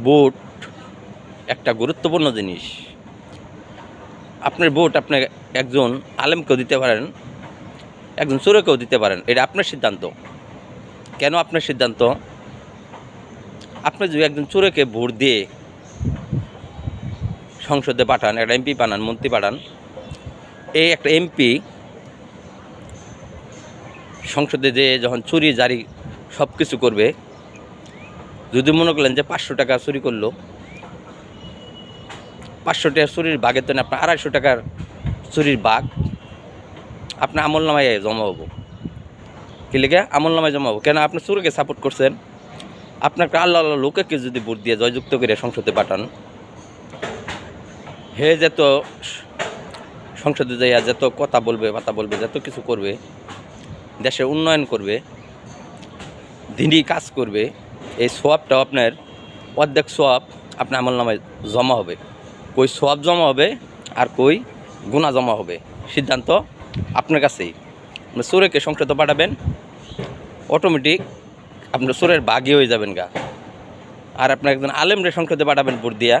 Vote একটা গুরুত্বপূর্ণ জিনিস। আপনার ভোট আপনি একজন আলেমকেও দিতে পারেন, একজন চোরেকেও দিতে পারেন, এটা আপনার সিদ্ধান্ত। কেন আপনার সিদ্ধান্ত? আপনি যদি একজন চোরেকে ভোট দিয়ে সংসদে পাঠান, একটা এমপি পাঠান, মন্ত্রী পাঠান, এই একটা এমপি সংসদে যে যখন চুরি জারি সব কিছু করবে, যদি মনে করলেন যে 500 টাকা চুরি করলো, 500 টাকা চুরির বাগের তো আপনার 250 টাকার চুরির বাঘ আপনার আমল নামায় জমা হবো। কি লেগে আমল নামায় জমা হবো? কেন আপনি চোরকে সাপোর্ট করছেন। আপনাকে আল্লাহ আল্লাহ লোকেকে যদি ভোট দিয়ে জয়যুক্ত করে সংসদে পাঠান, হে যত সংসদে যাইয়া যত কথা বলবে, যত কিছু করবে, দেশের উন্নয়ন করবে, দিনই কাজ করবে, এই সোয়াবটাও আপনার অর্ধেক সোয়াব আপনার আমল নামায় জমা হবে। কই সোয়াব জমা হবে আর কই গুনাহ জমা হবে, সিদ্ধান্ত আপনার কাছেই। আপনি চোরেকে সংসদে পাঠাবেন, অটোমেটিক আপনার চোরের বাগি হয়ে যাবেন গা। আর আপনার একজন আলেমরে সংসদে পাঠাবেন ভোট দিয়া,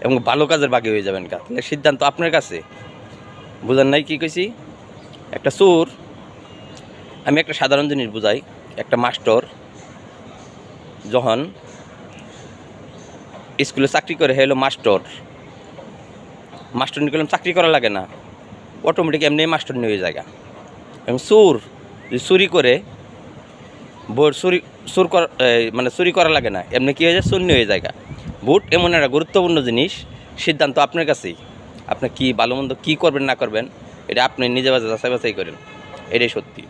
এবং ভালো কাজের বাগি হয়ে যাবেন গা। তাহলে সিদ্ধান্ত আপনার কাছে। বুঝেন নাই কি কইছি? একটা চোর, আমি একটা সাধারণ জিনিস বুঝাই। একটা মাস্টার যখন স্কুলে চাকরি করে, হলো মাস্টার নিয়ে চাকরি করা লাগে না, অটোমেটিক এমনি মাস্টার নিয়ে যায়। এবং চোর যদি চুরি করে, ভোট চুরি করা লাগে না, এমনি কী হয়ে যায়, শূন্য হয়ে যায়। ভোট এমন একটা গুরুত্বপূর্ণ জিনিস, সিদ্ধান্ত আপনার কাছেই। আপনি কি ভালো মন্দ কী করবেন না করবেন, এটা আপনি নিজে যাচাই বাছাই করেন, এটাই সত্যি।